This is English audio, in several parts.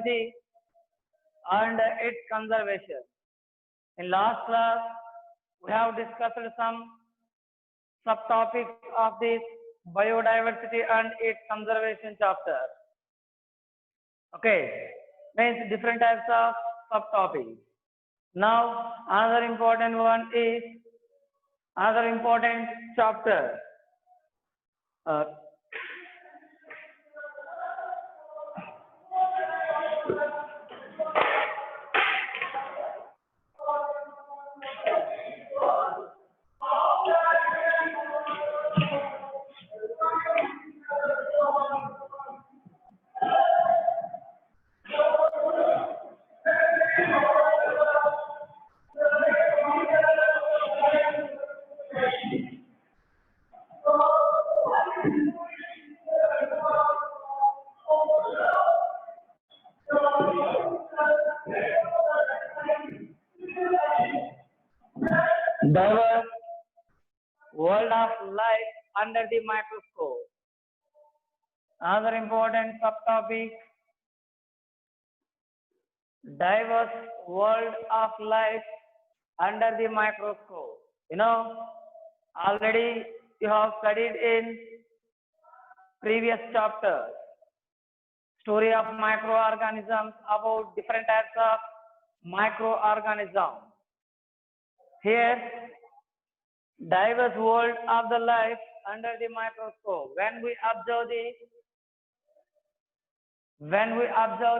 biodiversity and its conservation. In last class, we have discussed some subtopics of this biodiversity and its conservation chapter. Okay, means different types of subtopics. Now, another important one is another important chapter. Diverse world of life under the microscope. Another important subtopic, diverse world of life under the microscope. You know, already you have studied in previous chapters, story of microorganisms, about different types of microorganisms. Here, diverse world of the life under the microscope. When we observe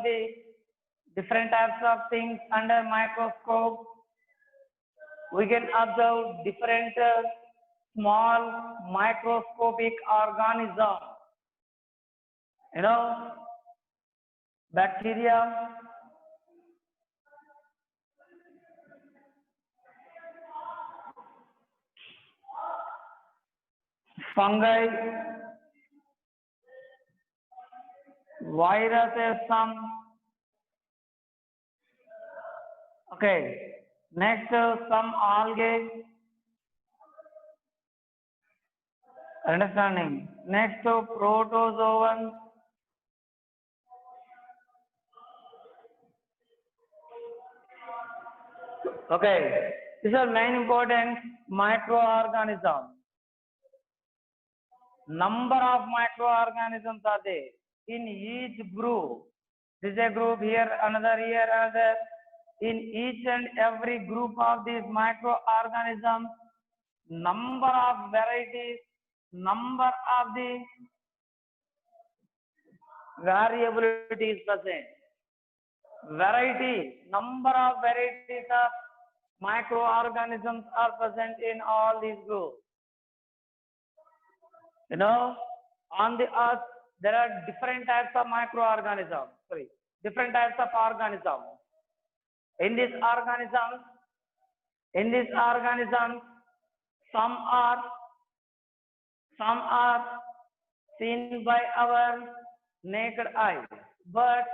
the different types of things under microscope, we can observe different small microscopic organisms. You know, bacteria, fungi, viruses, some. Okay, next some algae. Understanding. Next protozoans. Okay, these are main important microorganisms. Number of microorganisms are there in each group. This is a group here, another here, another. In each and every group of these microorganisms, number of varieties, number of the variability is present. Variety, number of varieties of microorganisms are present in all these groups. You know, on the earth, there are different types of microorganisms, different types of organisms. In these organisms, some are seen by our naked eye, but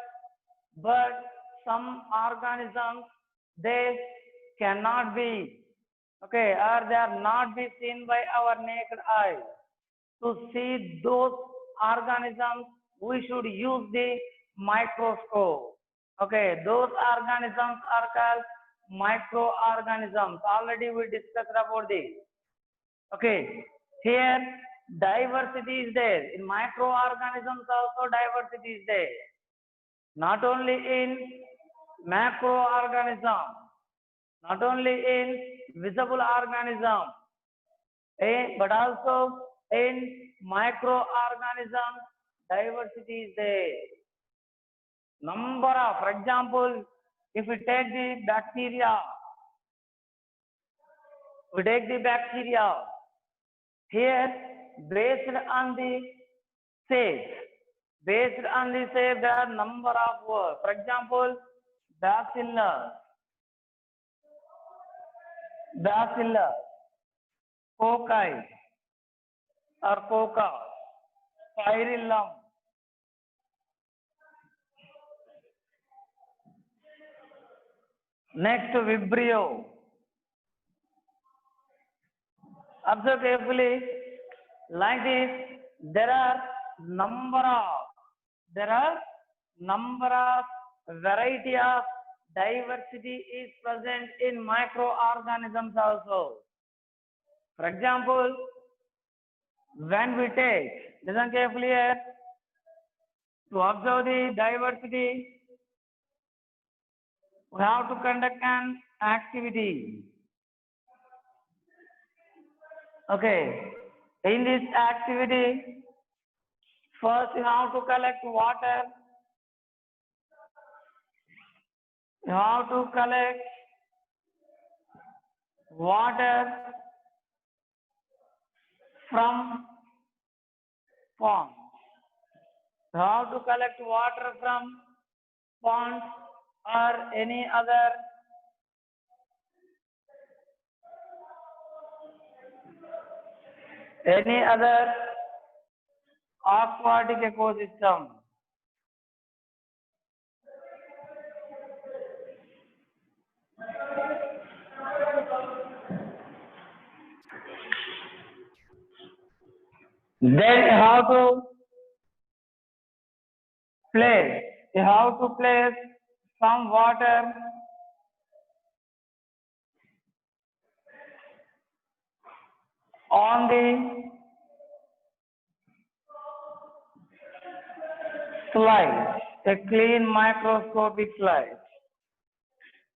some organisms, they cannot be, okay, or they are not be seen by our naked eye. To see those organisms, we should use the microscope. Okay, those organisms are called microorganisms. Already we discussed about this. Okay, here diversity is there. In microorganisms also diversity is there. Not only in macroorganisms, not only in visible organisms, but also in microorganisms, diversity is there. Number of, for example, if we take the bacteria, here based on the shape, there are number of words. For example, bacillus, cocci or coca, spirillum, next Vibrio. Observe carefully. Like this, there are number of variety of diversity is present in microorganisms also. For example, when we take, listen carefully here, to observe the diversity, we have to conduct an activity. Okay, in this activity, first you have to collect water. You have to collect water from ponds. You have to collect water from ponds or any other aquatic ecosystem. Then you have to place some water on the slide, a clean microscopic slide.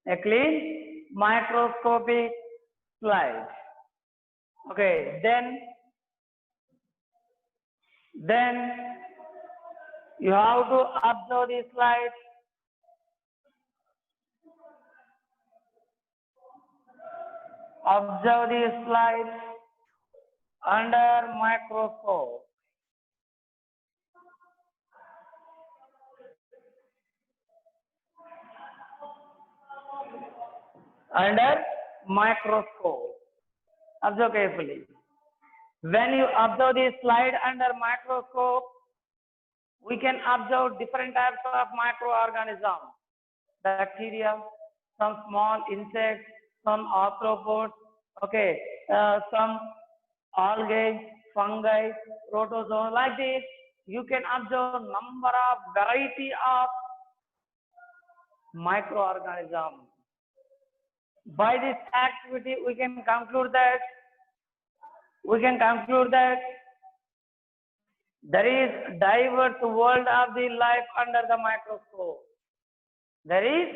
A clean microscopic slide. Okay, then you have to observe the slide. Observe the slide under microscope. Under microscope. Observe carefully. When you observe the slide under microscope, we can observe different types of microorganisms. Bacteria, some small insects, some arthropods, okay, some algae, fungi, protozoa, like this. You can observe number of variety of microorganisms. By this activity, we can conclude that there is diverse world of the life under the microscope. There is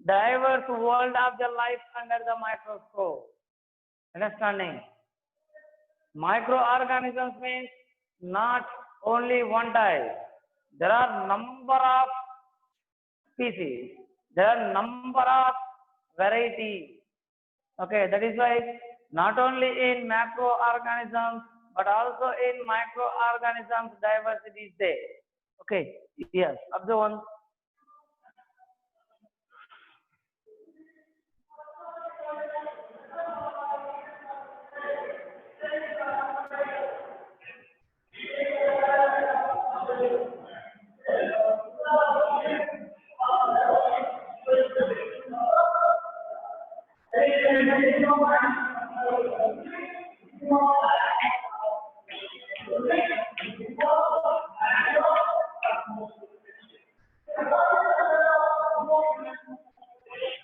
diverse world of the life under the microscope. Understanding? Microorganisms means not only one type. There are number of species. There are number of varieties. Okay, that is why not only in macroorganisms but also in microorganisms diversity is there. Okay, yes, observe one.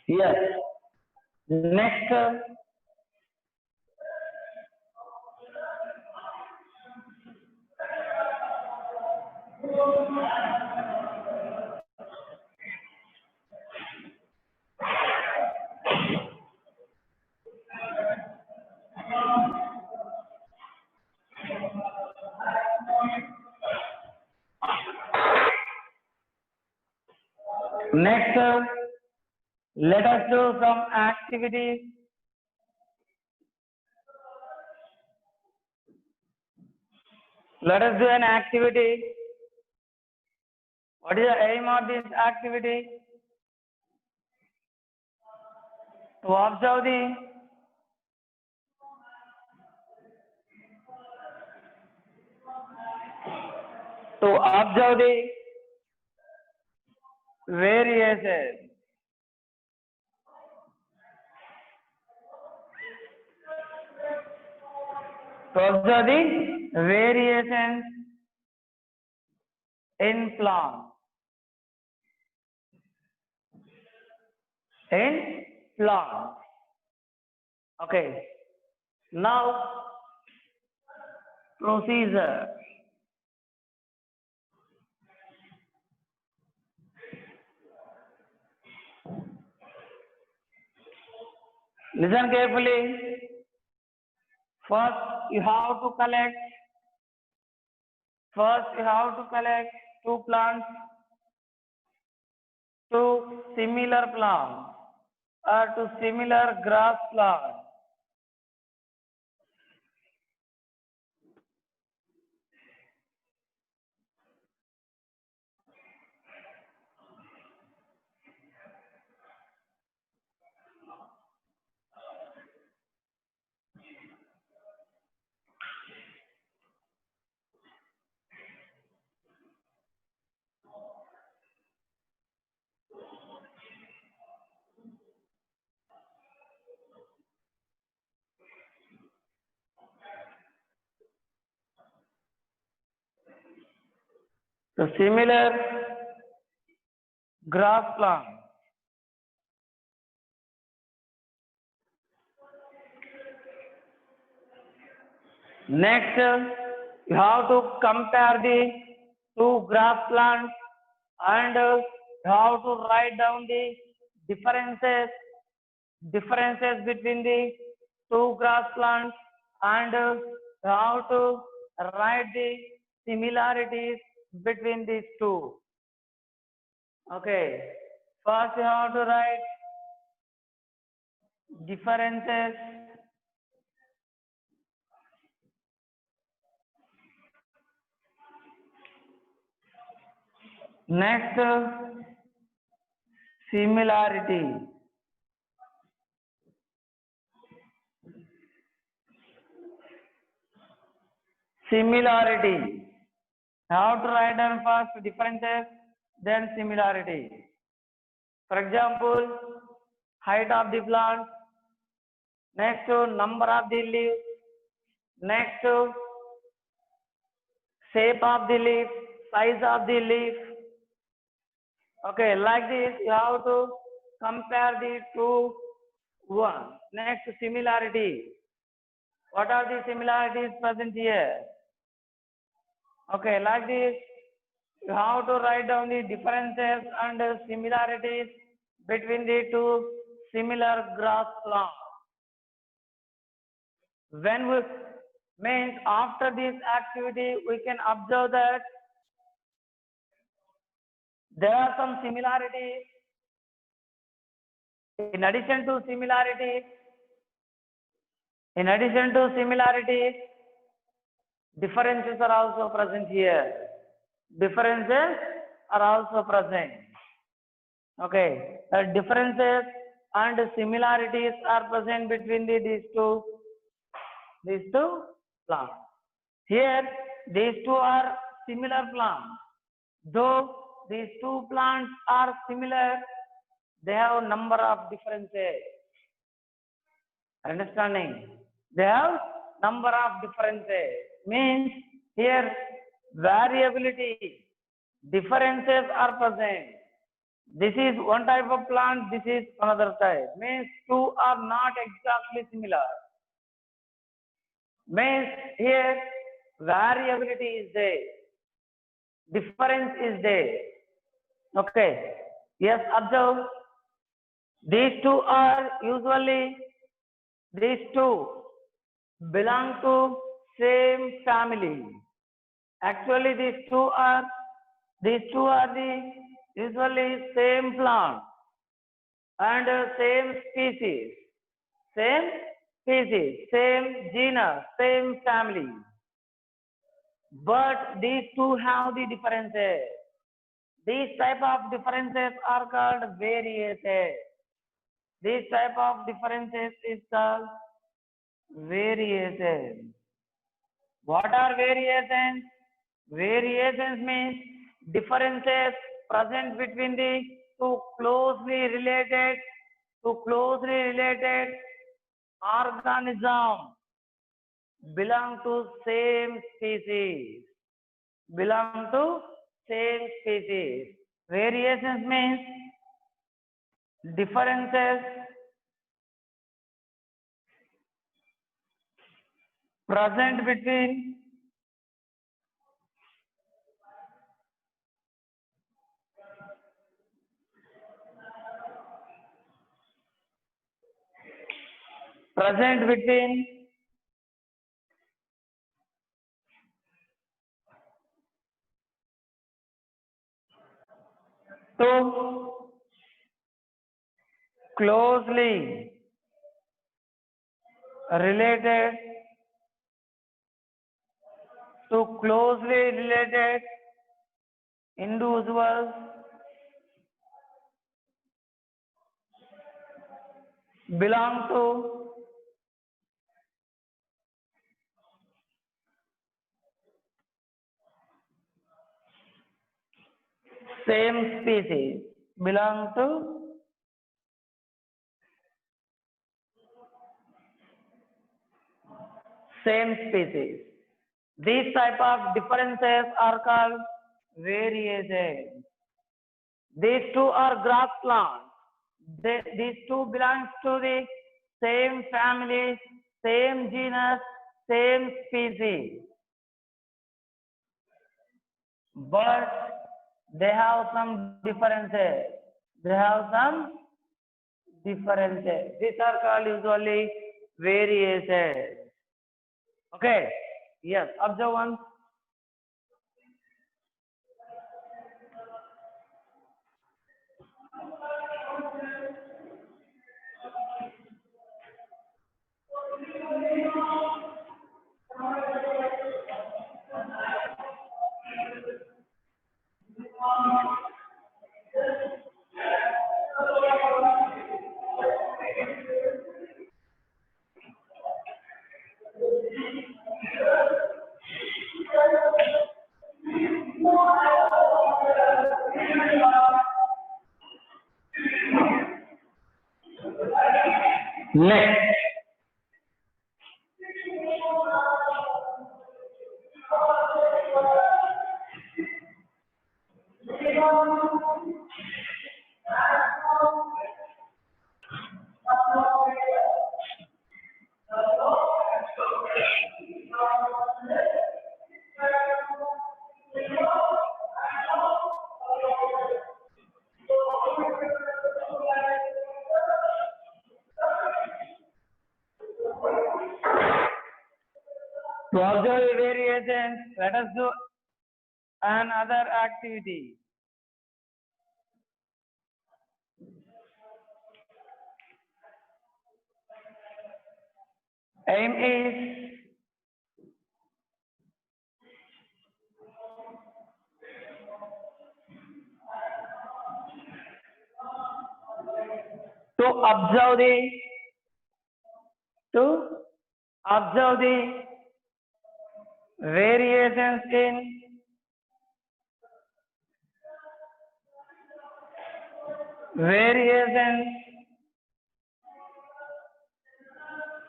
Yes. Next. Next, let us do some activities. Let us do an activity. What is the aim of this activity? To observe the variations. To observe the variations in plants. in plants. Okay. Now procedure. Listen carefully. First, you have to collect. First, you have to collect two plants, two similar plants, or two similar grass plants. So similar grass plant. Next, you have to compare the two grass plants and you have to write down the differences between the two grass plants and you have to write the similarities between these two. Okay. First, you have to write differences. Next, similarity. Similarity. How to write down first differences, then similarity. For example, height of the plant. Next, number of the leaves. Next, shape of the leaf, size of the leaf. Okay, like this, you have to compare the two one. Next, similarity. What are the similarities present here? Okay, like this, you have to write down the differences and similarities between the two similar grass plants. When we means after this activity, we can observe that there are some similarities. In addition to similarities, differences are also present here. Differences are also present. Okay, differences and similarities are present between these two plants. Here, these two are similar plants. Though these two plants are similar, they have a number of differences. Understanding? They have number of differences. Means here variability, differences are present. This is one type of plant, this is another type. Means two are not exactly similar. Means here variability is there, difference is there. Okay. Yes, observe. These two belong to same family. Actually, these two are the usually same plant and same species, same genus, same family. But these two have the differences. These type of differences are called variations. This type of differences is called variations. What are variations? Variations means differences present between the two closely related organisms belong to same species. Variations means differences present between two closely related individuals belong to same species. Belong to same species. These type of differences are called variations. These two are grass plants. These two belongs to the same family, same genus, same species. But they have some differences. These are called usually variations. Okay. Yes. Observe one. Next. To observe variations, let us do another activity. Aim is to observe the variations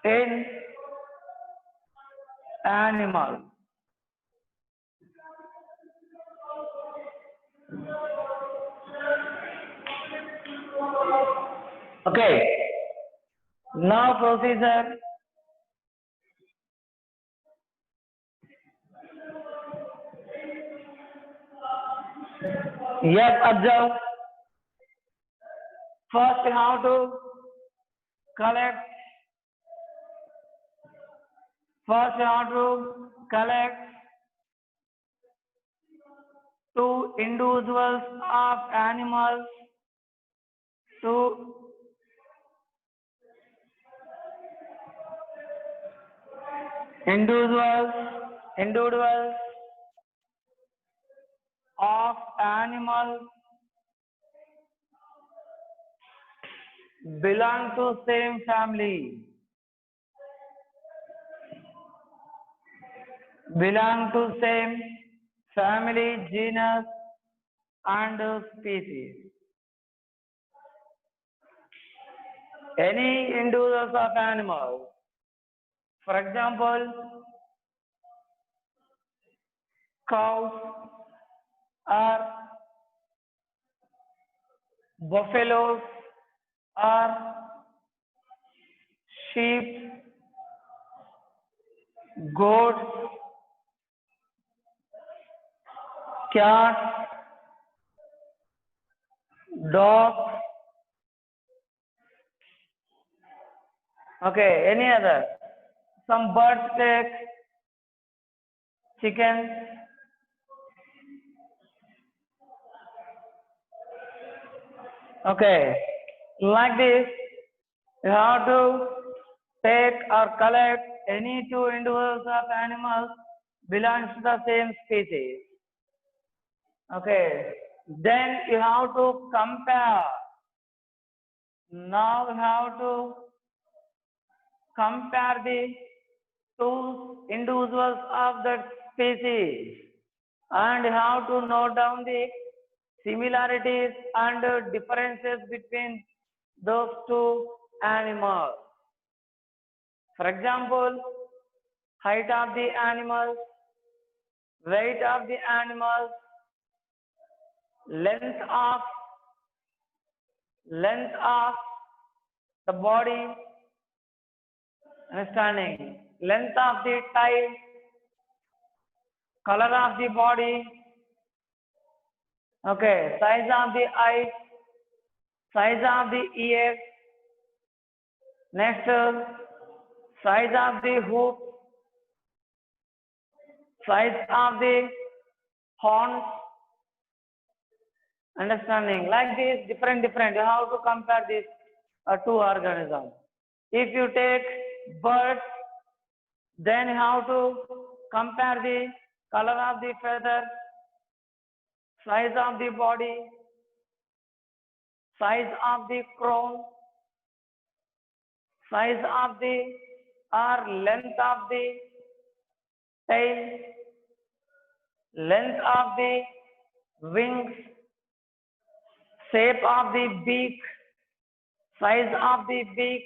in animals. Okay. Now procedure. Yes, observe. First, how to collect. Two individuals of animals. Two individuals of animals belong to same family. Genus, and species. Any individuals of animals. For example, cows or buffaloes are sheep, goats, cat, dog. Okay, any other? Some birds take chickens. Okay, like this, you have to take or collect any two individuals of animals belongs to the same species. Okay, then you have to compare. Now you have to compare the two individuals of that species and you have to note down the similarities and differences between those two animals. For example, height of the animal, weight of the animal, length of the body, understanding, length of the tail, color of the body, okay, size of the eyes, size of the ears, next size of the hoof, size of the horns, understanding, like this, different, you have to compare these two organisms. If you take birds, then you have to compare the color of the feather, size of the body, size of the crown, size of the or length of the tail, length of the wings, shape of the beak, size of the beak,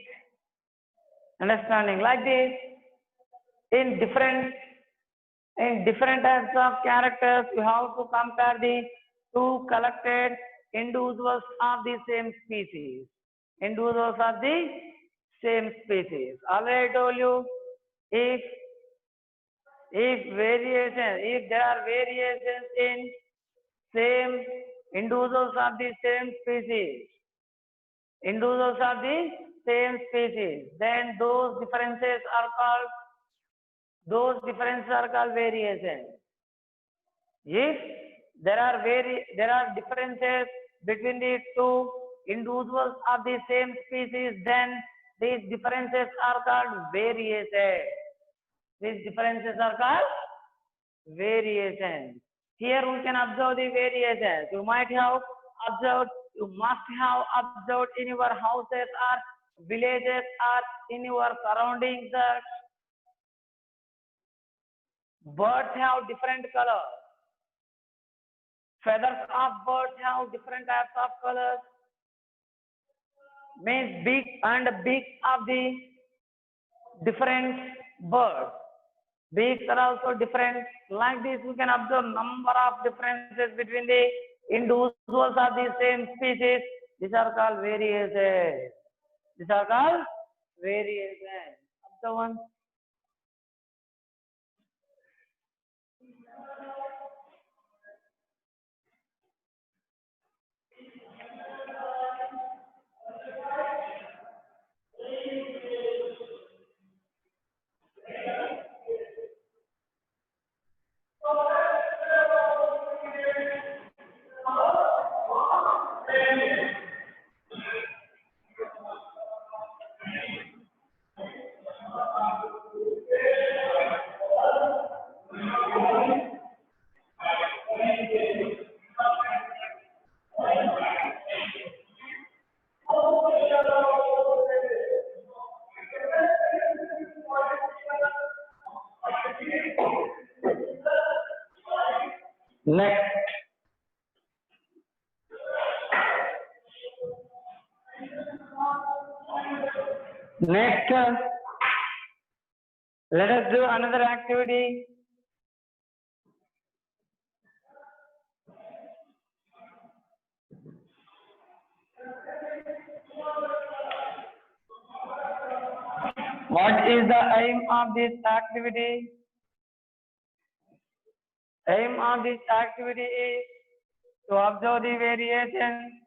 understanding, like this, in different types of characters, you have to compare the two collected individuals of the same species. Individuals of the same species. Already I told you, if there are variations in same individuals of the same species, then those differences are called variations. If there are differences between the two individuals of the same species, then these differences are called variations. Here we can observe the variations. You must have observed in your houses or villages or in your surroundings that birds have different colors. Feathers of birds have different types of colors. Means beak of the different birds. Beaks are also different. Like this, we can observe number of differences between the individuals of the same species. These are called variations. Observe one. Next, let us do another activity. What is the aim of this activity? Aim of this activity is to observe the variation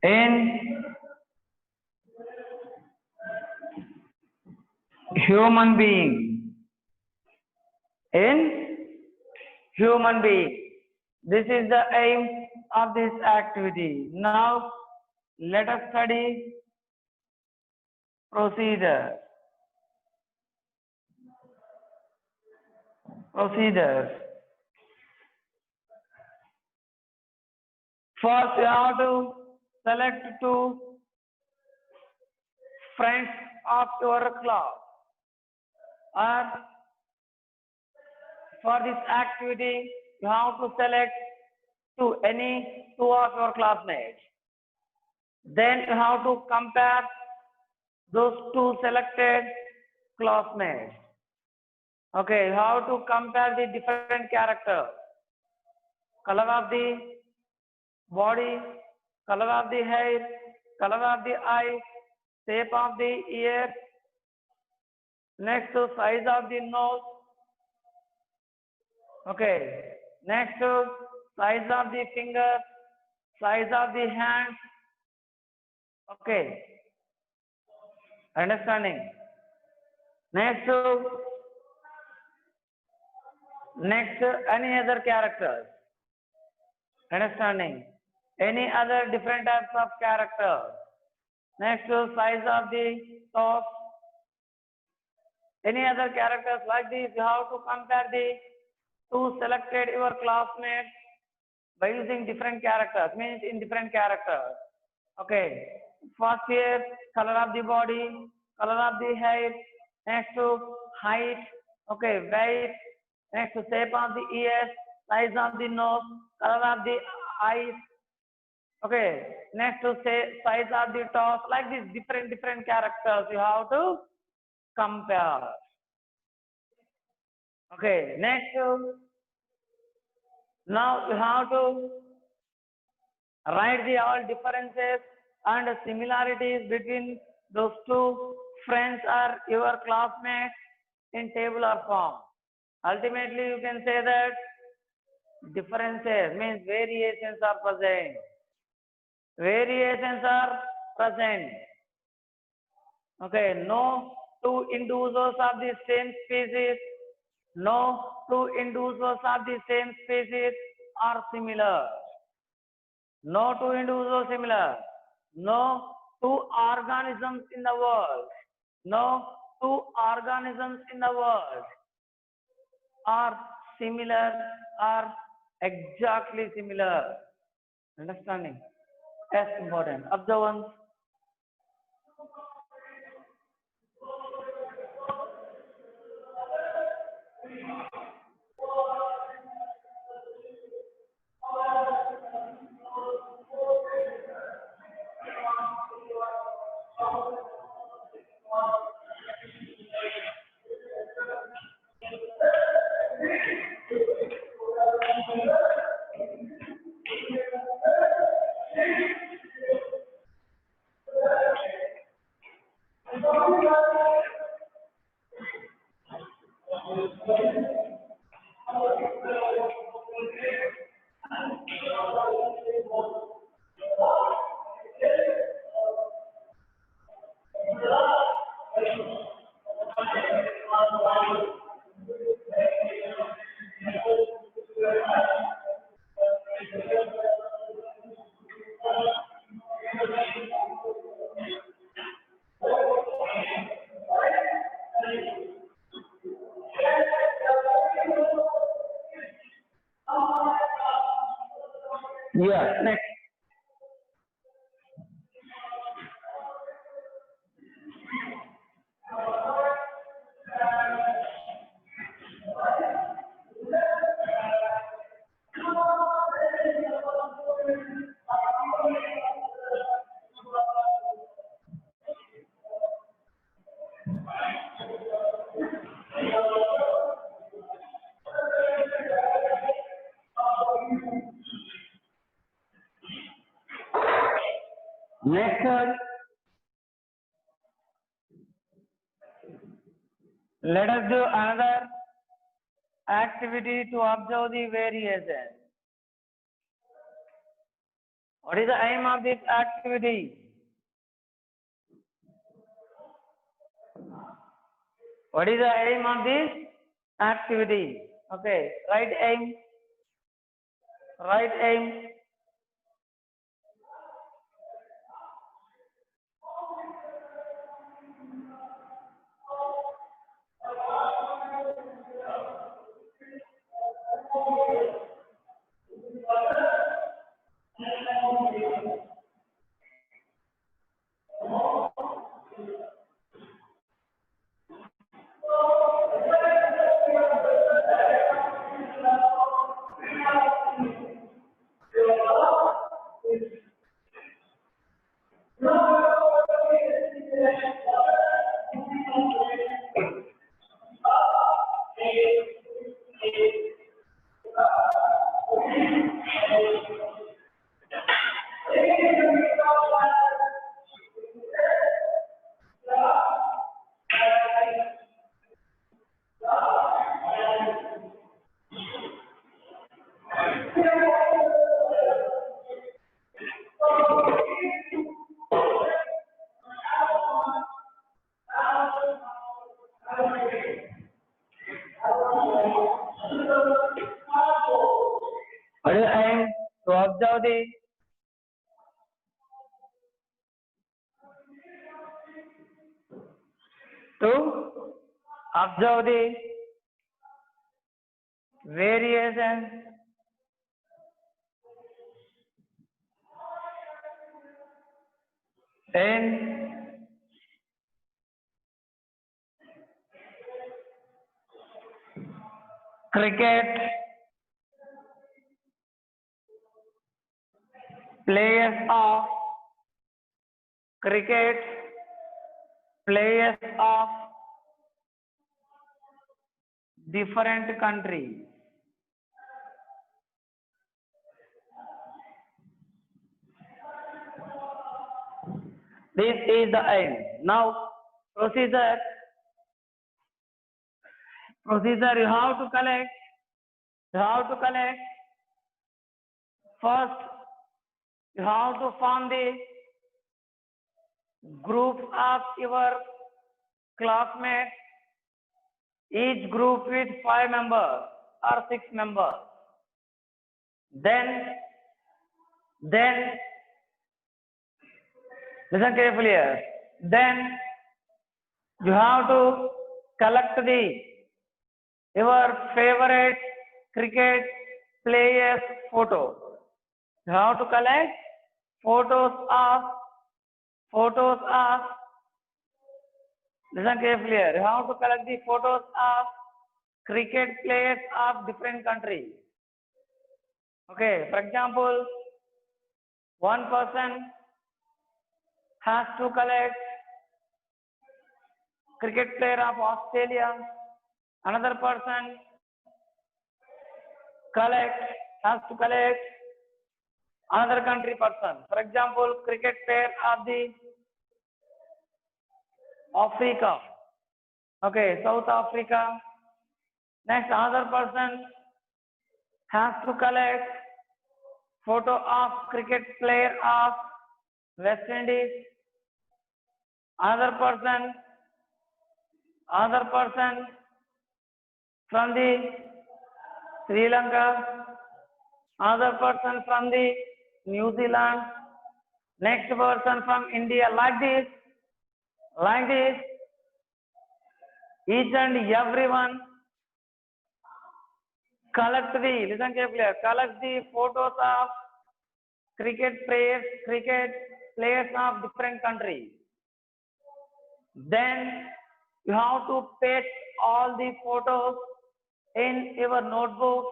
in human being. In human being. This is the aim of this activity. Now, let us study procedure. Procedures. First, you have to select two friends of your class, or for this activity, you have to select any two of your classmates. Then you have to compare those two selected classmates. Okay, you have to compare the different characters. Color of the body, color of the hair, color of the eye, shape of the ear, next to size of the nose. Okay, next to size of the finger, size of the hand. Okay, understanding. Next, any other characters. Understanding. Any other different types of characters. Next, size of the top. Any other characters like this, you have to compare the two selected your classmates by using different characters, means in different characters. Okay. First here, color of the body, color of the hair, next to height, okay, weight, next to shape of the ears, size of the nose, color of the eyes, okay, next to say size of the toes, like this different characters you have to compare. Okay, next, now you have to write the all differences and similarities between those two friends or your classmates in tabular form. Ultimately, you can say that differences means variations are present. Variations are present. Okay, no two individuals of the same species, no two individuals of the same species are similar. No two individuals similar. No two organisms in the world. No two organisms in the world are similar or exactly similar. Understanding? That's important. Observance. Yeah, next. Next, let us do another activity to observe the variation. What is the aim of this activity? What is the aim of this activity? Okay, right aim. Right aim. What is the aim? To observe the variation in cricket players of cricket players of different countries. This is the aim. Now procedure you have to collect first. You have to form the group of your classmates, each group with 5 members or 6 members. Then listen carefully here. Then you have to collect your favorite cricket players' photos. You have to collect photos of. Listen carefully here. You have to collect the photos of cricket players of different countries. Okay. For example, one person has to collect cricket player of Australia. Another person has to collect another country person. For example, cricket player of the Africa. Okay, South Africa. Next, another person has to collect photo of cricket player of West Indies. Another person from the Sri Lanka. Another person from the New Zealand. Next person from India. Like this, each and everyone collect the photos of cricket players of different countries. Then you have to paste all the photos in your notebook.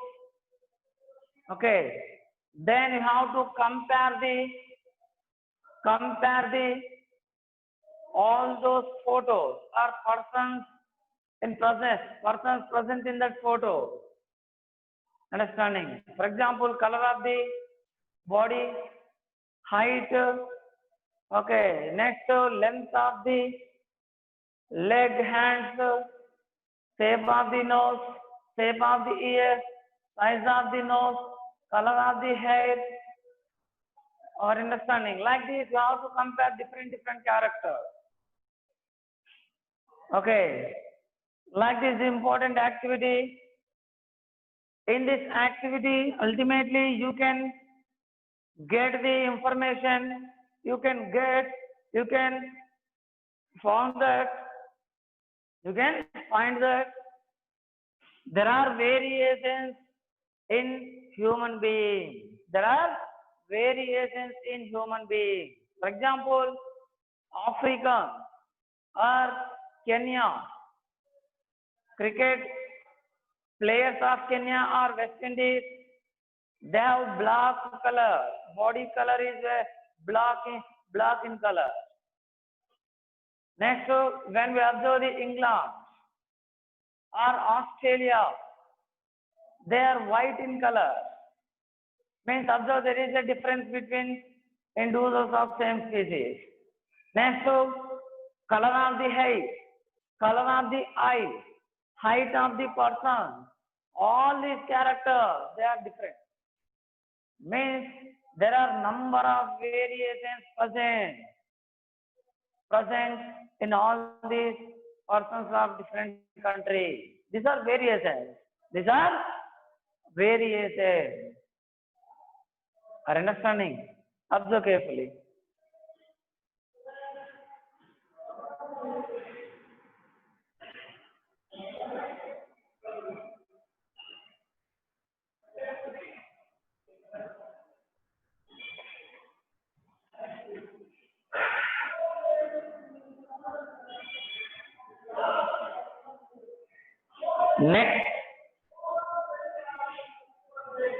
Okay. Then you have to compare all those photos or persons present in that photo. Understanding? For example, color of the body, height, Okay, next length of the leg, hands, shape of the nose, shape of the ear, size of the nose, color of the hair, or understanding. Like this, you have to compare different characters. Okay, like this important activity. In this activity, ultimately you can get the information, you can find that, you can find that there are variations in human being. There are variations in human being. For example, Africa or Kenya, cricket players of Kenya or West Indies, they have black color. Body color is black in color. Next, when we observe the England or Australia, they are white in color. Means observe there is a difference between individuals of same species. Next, color of the hair, color of the eye, height of the person. All these characters, they are different. Means there are number of variations present in all these persons of different countries. These are variations. These are variations. Are understanding? Observe carefully.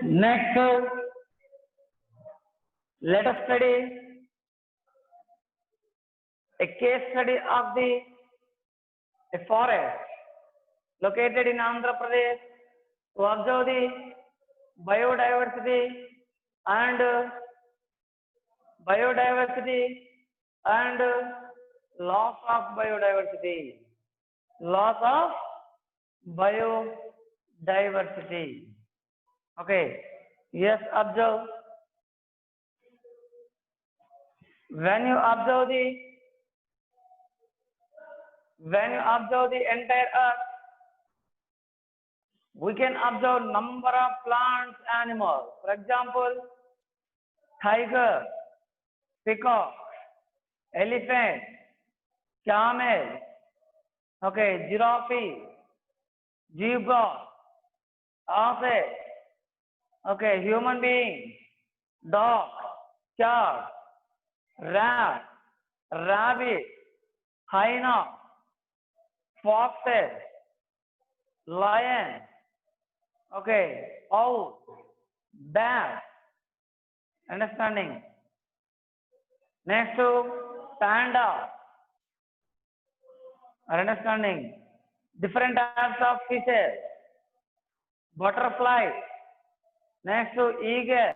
Next, let us study a case study of a forest located in Andhra Pradesh to observe the biodiversity and loss of biodiversity. Loss of biodiversity. Okay. Yes, observe. When you observe the entire earth, we can observe number of plants, animals. For example, tiger, peacock, elephant, camel, okay, giraffe, zebra, ostrich, okay, human being, dog, cat, rat, rabbit, hyena, foxes, lion, okay, owl, bear, understanding. Next to panda, understanding. Different types of fishes, butterfly, next to eagle,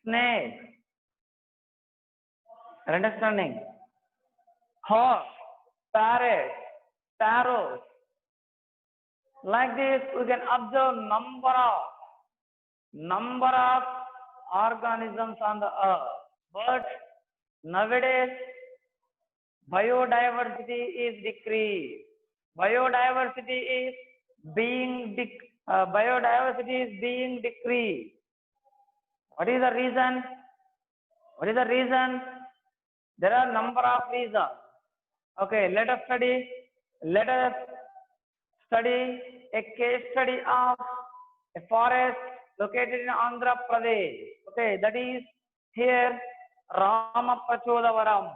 snake, understanding. Hawk, parrot, sparrows. Like this, we can observe number of organisms on the earth. But nowadays, biodiversity is decreased. Biodiversity is being decreased. What is the reason? There are number of reasons. Okay, let us study a case study of a forest located in Andhra Pradesh. Okay, that is here Ramapachodavaram.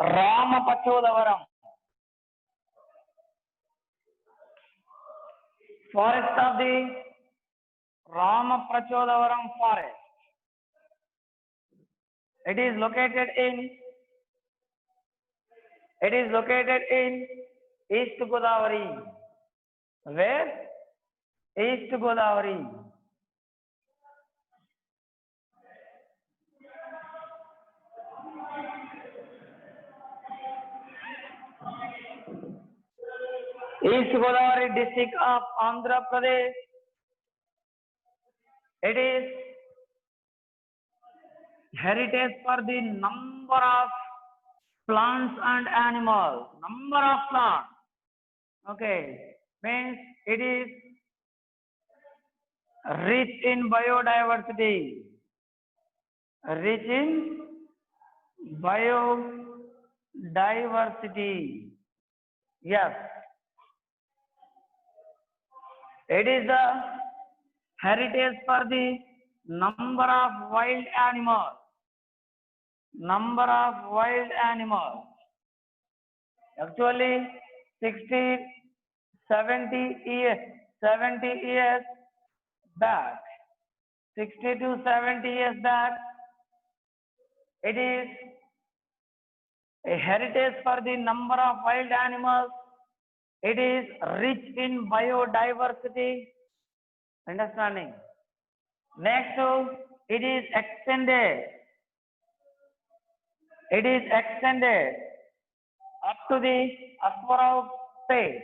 Ramapachodavaram. forest of the Ramaprachodavaram forest. It is located in East Godavari. Where? East Godavari. East Godavari district of Andhra Pradesh. It is heritage for the number of plants and animals. Number of plants. Okay. Means it is rich in biodiversity. Rich in biodiversity. Yes. It is the heritage for the number of wild animals. Number of wild animals. Actually, 60, 70 years back, 60 to 70 years back, it is a heritage for the number of wild animals. It is rich in biodiversity. Understanding? Next, it is extended. It is extended up to the Aswarapet.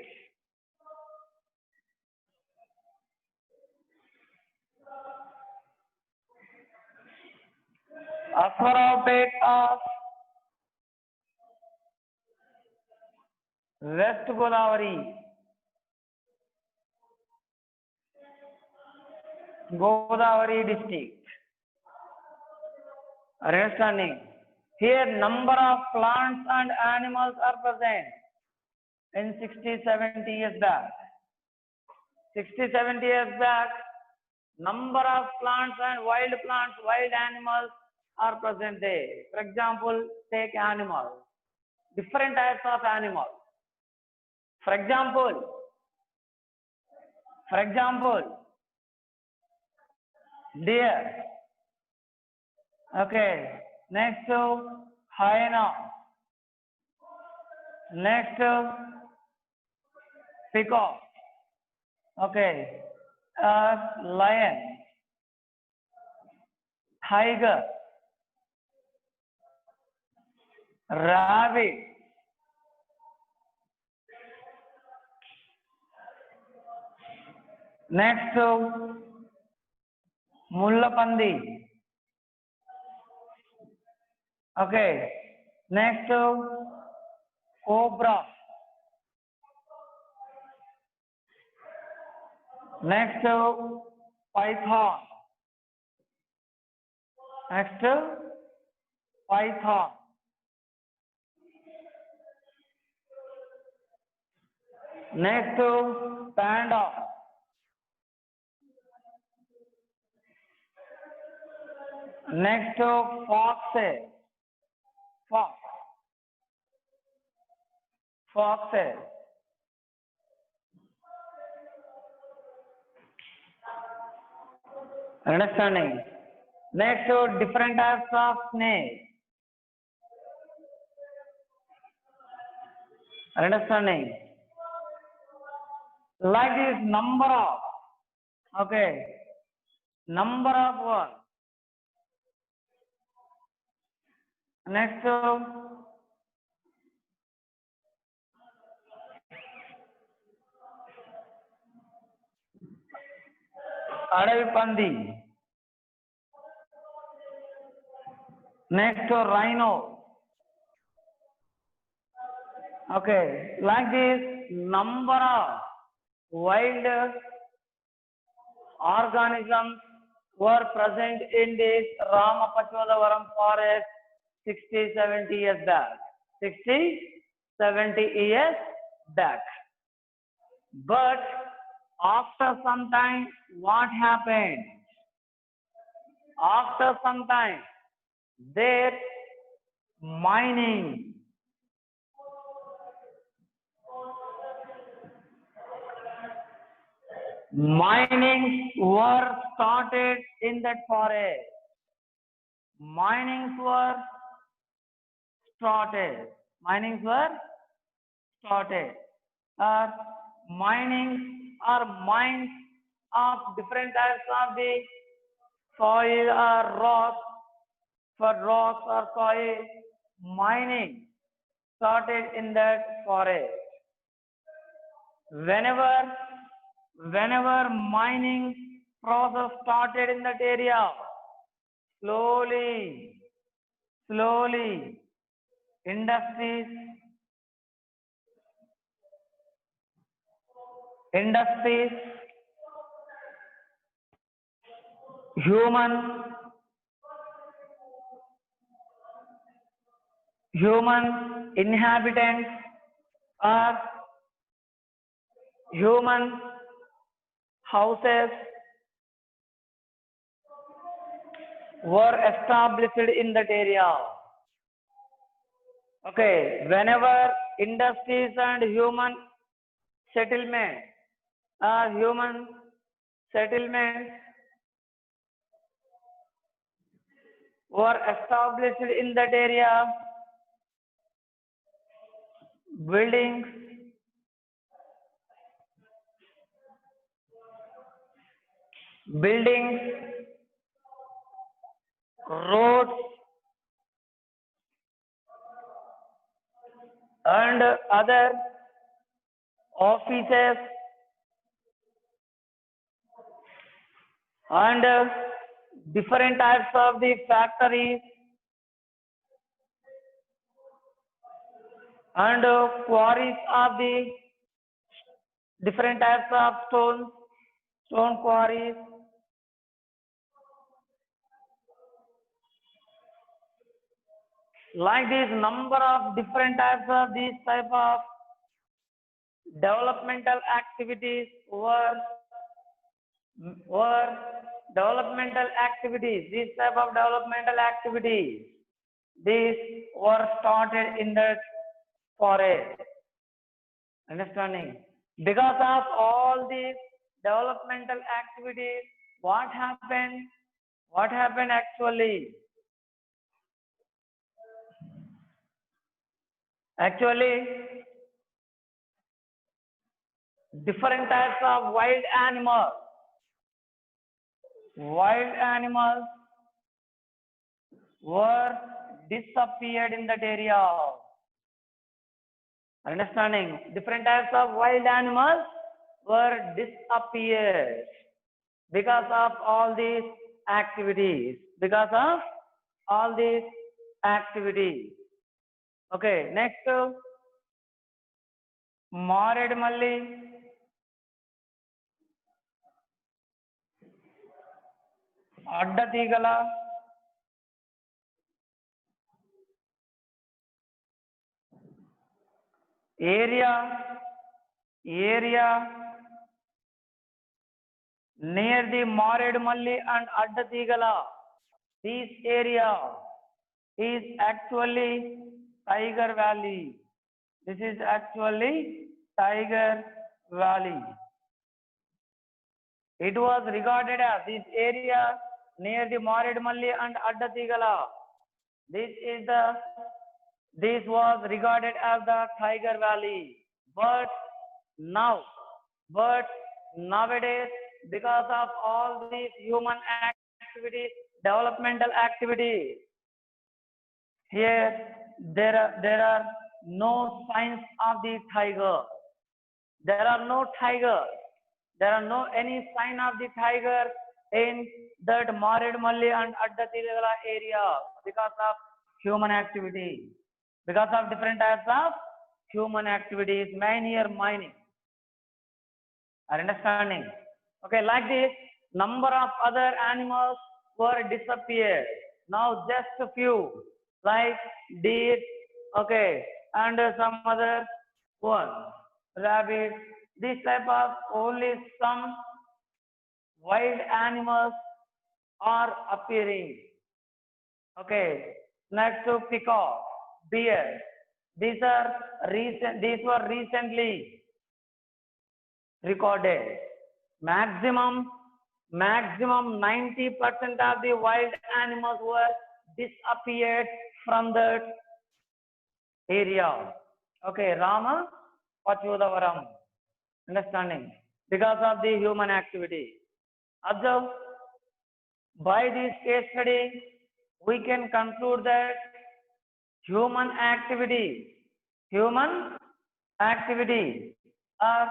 Aswarapet of West Godavari. Godavari district. Understanding? Here number of plants and animals are present in 60, 70 years back. 60, 70 years back, number of plants and wild animals are present there. For example, take animals, different types of animals. For example, deer. Okay. Next to hyena. Next to peacock. Okay. Lion. Tiger. Rabbit. Next to Mullapandi. Okay. Next to cobra. Next to python. Next to python. Next to panda. Next to foxes. Foxes. Understanding? Next to different types of snakes. Understanding? Like this number of, okay, number of what? Next to Adavipandi. Next to rhino. Okay, like this number of wild organisms were present in this Ramaprachodavaram forest 60, 70 years back. 60, 70 years back. But after some time, what happened? After some time, their mining. Minings were started in that forest. Minings were started. Minings were started. Mining are mines of different types of the soil or rock. For rocks or soil, mining started in that forest. Whenever mining process started in that area, slowly industries human inhabitants or human houses were established in that area. Okay, whenever industries and human settlement human settlements were established in that area, buildings, roads, and other offices and different types of the factories and quarries of the different types of stone quarries. Like this, number of different types of these type of developmental activities were developmental activities. These type of developmental activities, these were started in the forest. Understanding? Because of all these developmental activities, what happened? What happened actually? Actually, different types of wild animals were disappeared in that area. Understanding? Different types of wild animals were disappeared because of all these activities. Because of all these activities. Okay, next, Maredmalli, Addatigala, area near the Maredmalli and Addatigala. This area is actually Tiger Valley. This is actually Tiger Valley. It was regarded as this area near the Maredmalli and Addatigala. This was regarded as the Tiger Valley. But nowadays, because of all these human activities, developmental activities, here there are no signs of the tiger. There are no tigers. There are no any sign of the tiger in that Maredmalli and Addatigala area because of human activity. Because of different types of human activities, mining. Are understanding? Okay, like this, number of other animals were disappeared. Now just a few, like deer, okay, and some other one, rabbit. This type of only some wild animals are appearing. Okay, next to peacock, deer. These were recently recorded. maximum 90% of the wild animals were disappeared from that area. Okay, Rama Pachudavaram. Understanding? Because of the human activity. Observe, by this case study, we can conclude that human activity are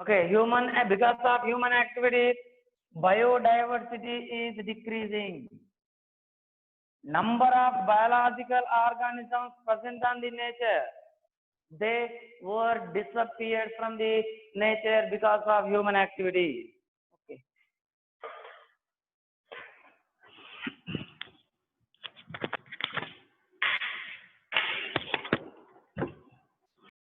okay, because of human activity, biodiversity is decreasing. Number of biological organisms present on the nature, they were disappeared from the nature because of human activity.